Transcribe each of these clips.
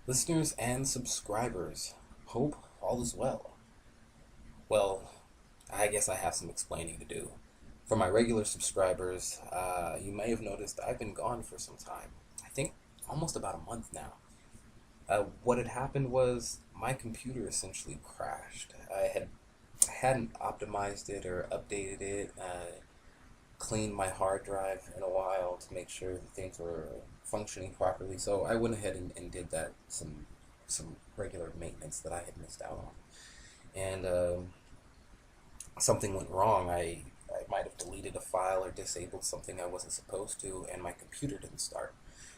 Listeners and subscribers, hope all is well. Well, I guess I have some explaining to do. For my regular subscribers, you may have noticed I've been gone for some time. I think almost about a month now. What had happened was my computer essentially crashed. I hadn't optimized it or updated it, cleaned my hard drive in a while to make sure that things were functioning properly. So I went ahead and did that some regular maintenance that I had missed out on. And something went wrong. I might have deleted a file or disabled something I wasn't supposed to, and my computer didn't start.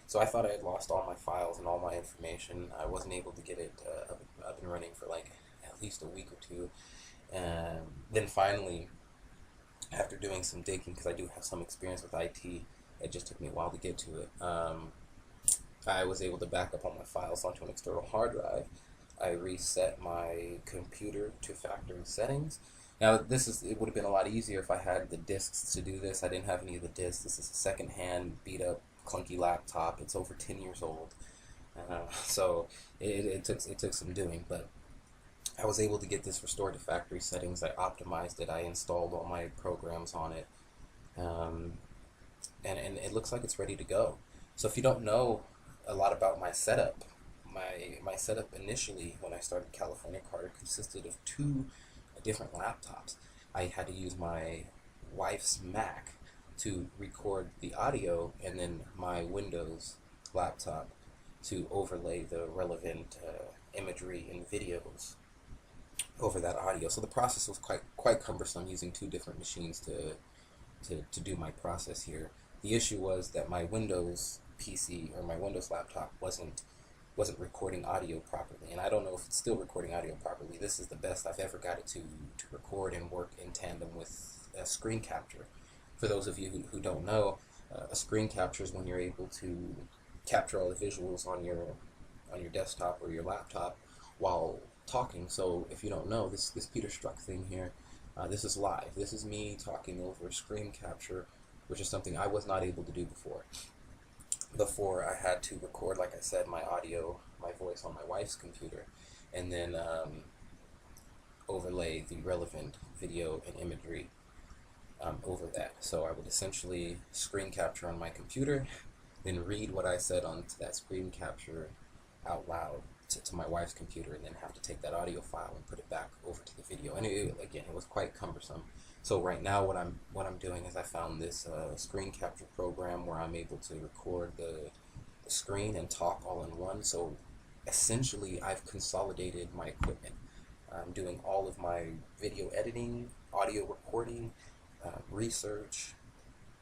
So I thought I had lost all my files and all my information. I wasn't able to get it up and running for like at least a week or two. And then finally, after doing some digging, because I do have some experience with IT, it just took me a while to get to it. I was able to back up all my files onto an external hard drive. I reset my computer to factory settings. Now, it would have been a lot easier if I had the discs to do this. I didn't have any of the discs. This is a second-hand, beat-up, clunky laptop. It's over 10 years old. So it took some doing, but I was able to get this restored to factory settings. I optimized it. I installed all my programs on it. Um, and it looks like it's ready to go. So if you don't know a lot about my setup, my setup initially when I started California Carter consisted of two different laptops. I had to use my wife's Mac to record the audio, and then my Windows laptop to overlay the relevant imagery and videos over that audio. So the process was quite cumbersome using two different machines to do my process here. The issue was that my Windows PC or my Windows laptop wasn't recording audio properly, and I don't know if it's still recording audio properly. This is the best I've ever got it to record and work in tandem with a screen capture. For those of you who don't know, a screen capture is when you're able to capture all the visuals on your desktop or your laptop while talking. So if you don't know, this Peter Struck thing here, this is live. This is me talking over a screen capture, which is something I was not able to do before. Before I had to record, like I said, my audio, my voice on my wife's computer, and then overlay the relevant video and imagery over that. So I would essentially screen capture on my computer, then read what I said onto that screen capture out loud to my wife's computer, and then have to take that audio file and put it back over to the video. And again, it was quite cumbersome. So right now, what I'm doing is I found this screen capture program where I'm able to record the screen and talk all in one. So essentially, I've consolidated my equipment. I'm doing all of my video editing, audio recording, research,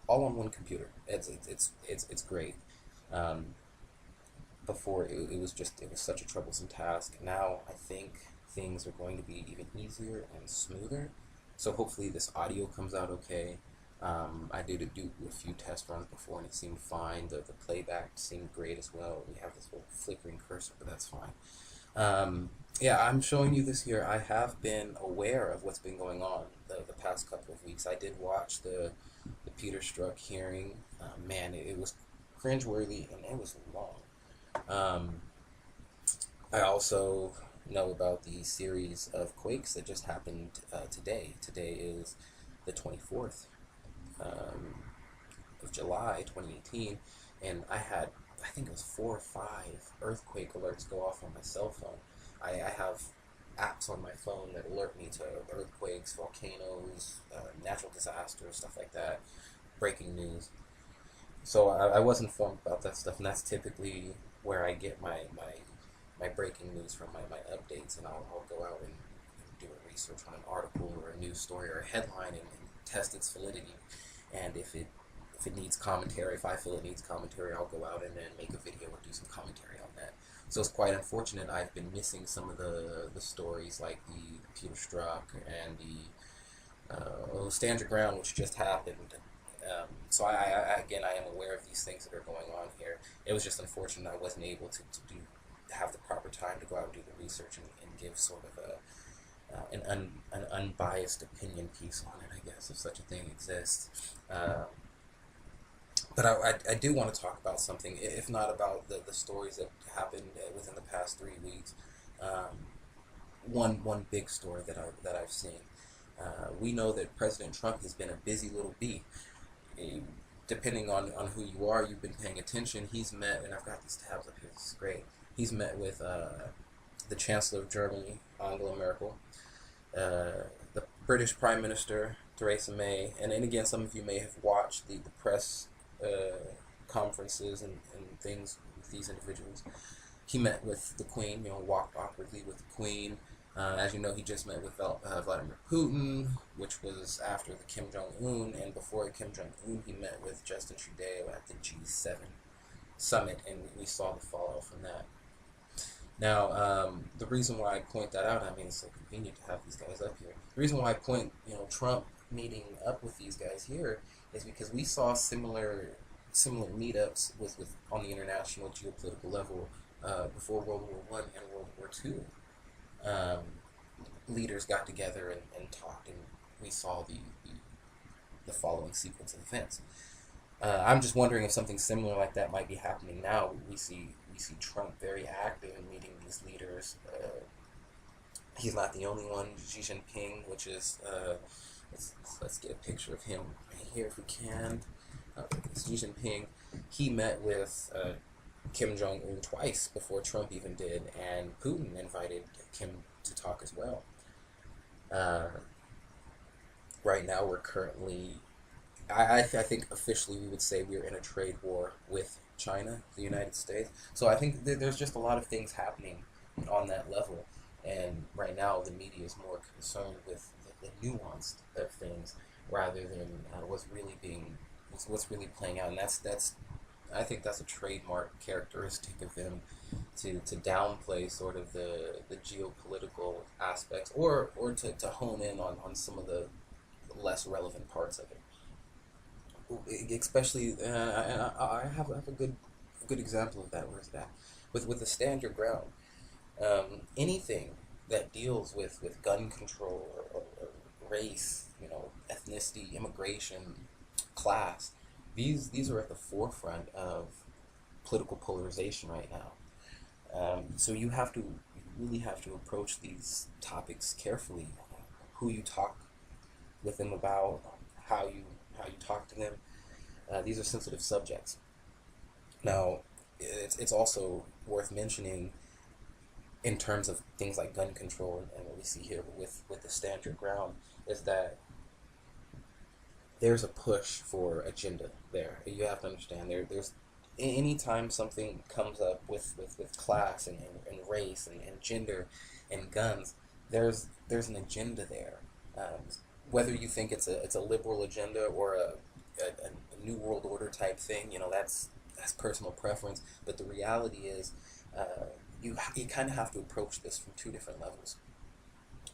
all on one computer. It's great. Before it was such a troublesome task. Now I think things are going to be even easier and smoother. So hopefully this audio comes out okay. I did do a few test runs before and it seemed fine. The playback seemed great as well. We have this little flickering cursor, but that's fine. Yeah, I'm showing you this here. I have been aware of what's been going on the past couple of weeks. I did watch the Peter Struck hearing. Man, it was cringeworthy and it was long. I also know about the series of quakes that just happened today. Today is the 24th of July, 2018, and I think it was 4 or 5 earthquake alerts go off on my cell phone. I have apps on my phone that alert me to earthquakes, volcanoes, natural disasters, stuff like that, breaking news. So I was informed about that stuff, and that's typically where I get my breaking news from, my updates, and I'll go out and do a research on an article or a news story or a headline and test its validity. And if it needs commentary, if I feel it needs commentary, I'll go out and then make a video and do some commentary on that. So it's quite unfortunate I've been missing some of the stories like the Peter Struck and the Stand Your Ground, which just happened. So again, I am aware of these things that are going on here. It was just unfortunate I wasn't able to have the proper time to go out and do the research and give sort of an unbiased opinion piece on it, I guess, if such a thing exists. But I do want to talk about something, if not about the stories that happened within the past 3 weeks. Um, one big story that I've seen. We know that President Trump has been a busy little bee. Eh, Depending on who you are, you've been paying attention. He's met, and I've got these tabs up here. This is great. He's met with the Chancellor of Germany, Angela Merkel, the British Prime Minister, Theresa May, and again, some of you may have watched the press conferences and things with these individuals. He met with the Queen, walked awkwardly with the Queen. As you know, he just met with Vladimir Putin, which was after the Kim Jong-un, and before the Kim Jong-un, he met with Justin Trudeau at the G7 summit, and we saw the fallout from that. Now, the reason why I point that out, I mean, it's so convenient to have these guys up here. The reason why I point, Trump meeting up with these guys here is because we saw similar meetups with on the international geopolitical level before World War One and World War Two. Um, Leaders got together and talked, and we saw the following sequence of events. I'm just wondering if something similar like that might be happening now. We see Trump very active in meeting these leaders. He's not the only one. Xi Jinping, which is let's get a picture of him right here if we can. Xi Jinping, he met with Kim Jong-un twice before Trump even did, and Putin invited Kim to talk as well. Right now, we're currently, I think officially we would say we're in a trade war with China, the United States. So I think there's just a lot of things happening on that level. And right now, the media is more concerned with the nuance of things rather than what's really playing out. And that's I think that's a trademark characteristic of them to downplay sort of the geopolitical aspects or to hone in on some of the less relevant parts of it. Especially, I have a good example of that. Where's that? With the stand your ground. Anything that deals with gun control or race, ethnicity, immigration, class, these are at the forefront of political polarization right now. So you really have to approach these topics carefully. Who you talk with them about, how you talk to them. These are sensitive subjects. Now, it's also worth mentioning in terms of things like gun control and what we see here with the stand your ground is that there's a push for agenda there. You have to understand there's anytime something comes up with class and race and gender and guns, there's an agenda there. Whether you think it's a liberal agenda or a new world order type thing, that's personal preference. But the reality is, you kind of have to approach this from two different levels.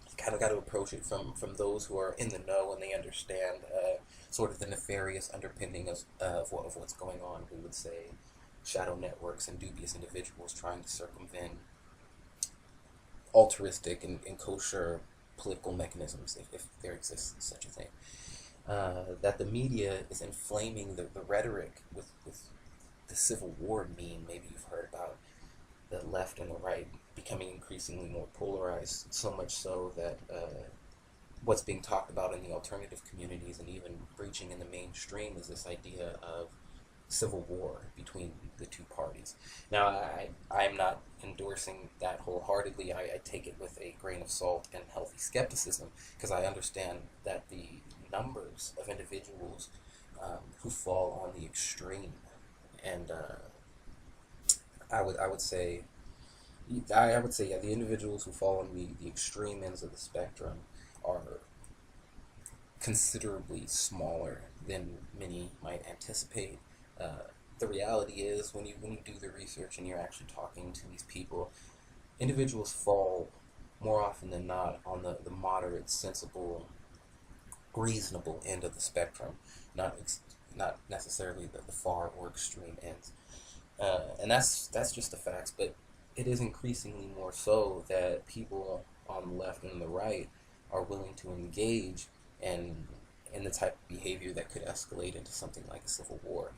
You kind of got to approach it from those who are in the know and they understand sort of the nefarious underpinning of what's going on. We would say shadow networks and dubious individuals trying to circumvent altruistic and kosher political mechanisms, if there exists such a thing. That the media is inflaming the rhetoric with the Civil War meme. Maybe you've heard about the left and the right becoming increasingly more polarized, so much so that what's being talked about in the alternative communities and even breaching in the mainstream is this idea of civil war between the two parties. Now, I'm not endorsing that wholeheartedly. I take it with a grain of salt and healthy skepticism because I understand that the numbers of individuals who fall on the extreme, and I would say yeah, the individuals who fall on the extreme ends of the spectrum are considerably smaller than many might anticipate. The reality is, when you do the research and you're actually talking to these people, individuals fall more often than not on the moderate, sensible, reasonable end of the spectrum, not necessarily the far or extreme ends. And that's just the facts. But it is increasingly more so that people on the left and the right are willing to engage in the type of behavior that could escalate into something like a civil war.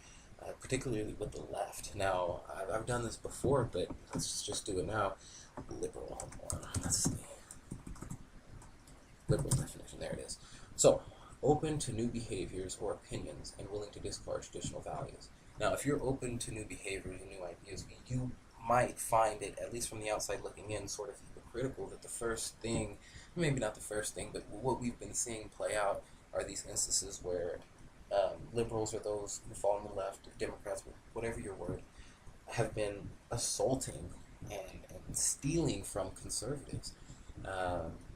particularly with the left. Now, I've done this before, but let's just do it now. Liberal, that's the liberal definition, there it is. So, open to new behaviors or opinions and willing to discard traditional values. Now, if you're open to new behaviors and new ideas, you might find it, at least from the outside looking in, sort of hypocritical that the first thing, maybe not the first thing, but what we've been seeing play out are these instances where liberals or those who fall on the left, Democrats, whatever your word, have been assaulting and stealing from conservatives.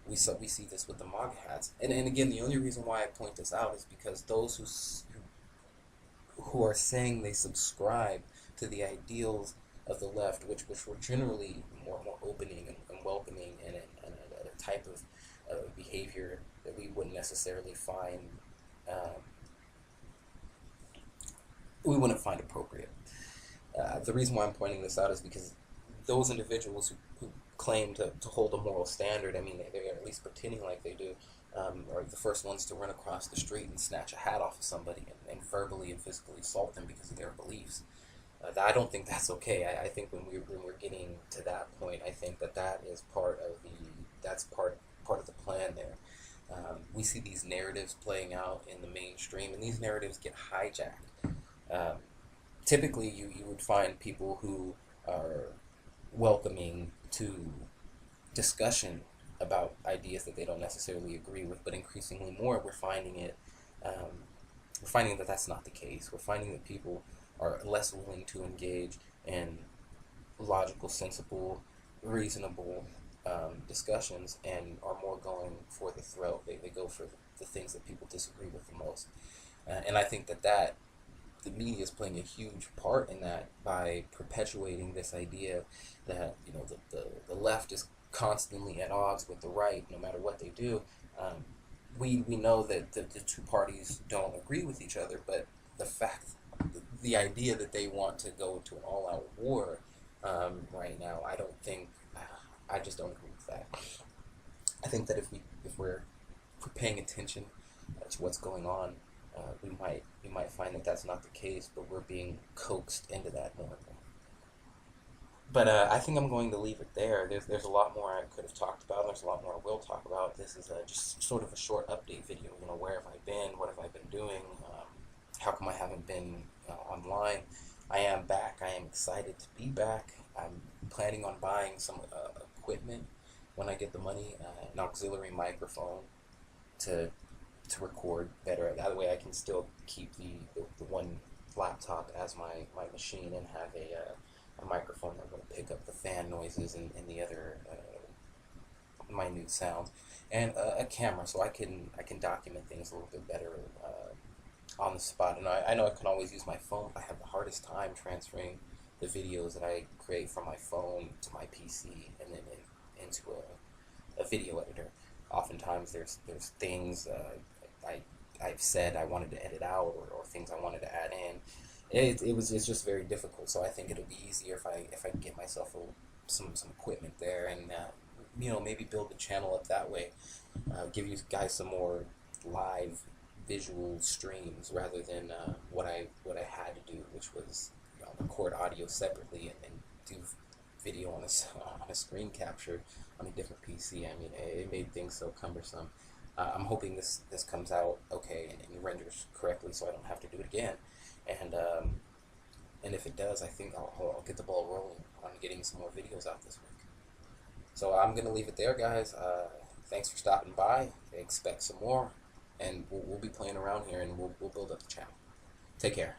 We see this with the MAGA hats, and again, the only reason why I point this out is because those who are saying they subscribe to the ideals of the left, which were generally more opening and welcoming, and a type of behavior that we wouldn't necessarily find appropriate. The reason why I'm pointing this out is because those individuals who claim to hold a moral standard, I mean, they're at least pretending like they do, are the first ones to run across the street and snatch a hat off of somebody and verbally and physically assault them because of their beliefs. I don't think that's okay. I think when we're getting to that point, I think that is part of the plan there. We see these narratives playing out in the mainstream, and these narratives get hijacked. Typically, you would find people who are welcoming to discussion about ideas that they don't necessarily agree with, but increasingly more, we're finding that that's not the case. We're finding that people are less willing to engage in logical, sensible, reasonable discussions, and are more going for the throat. They go for the things that people disagree with the most. And I think that the media is playing a huge part in that by perpetuating this idea that the left is constantly at odds with the right, no matter what they do. We know that the two parties don't agree with each other, but the idea that they want to go to an all-out war right now, I just don't agree with that. I think that if we're paying attention to what's going on, we might find that that's not the case, but we're being coaxed into that more and more. But I think I'm going to leave it there. There's a lot more I could have talked about. There's a lot more I will talk about. This is just sort of a short update video. Where have I been? What have I been doing? How come I haven't been online? I am back. I am excited to be back. I'm planning on buying some equipment when I get the money, an auxiliary microphone to record better. That way I can still keep the one laptop as my machine and have a microphone that will pick up the fan noises and the other minute sounds, and a camera so I can document things a little bit better on the spot. And I know I can always use my phone. I have the hardest time transferring the videos that I create from my phone to my PC and then into a video editor. Oftentimes there's things I've said I wanted to edit out, or things I wanted to add in. It's just very difficult. So I think it'll be easier if I can get myself some equipment there, and maybe build the channel up that way. Give you guys some more live visual streams rather than what I had to do, which was record audio separately and do video on a screen capture on a different PC. I mean, it made things so cumbersome. I'm hoping this comes out okay and renders correctly, so I don't have to do it again. And if it does, I think I'll get the ball rolling on getting some more videos out this week. So I'm gonna leave it there, guys. Thanks for stopping by. Expect some more, and we'll be playing around here, and we'll build up the channel. Take care.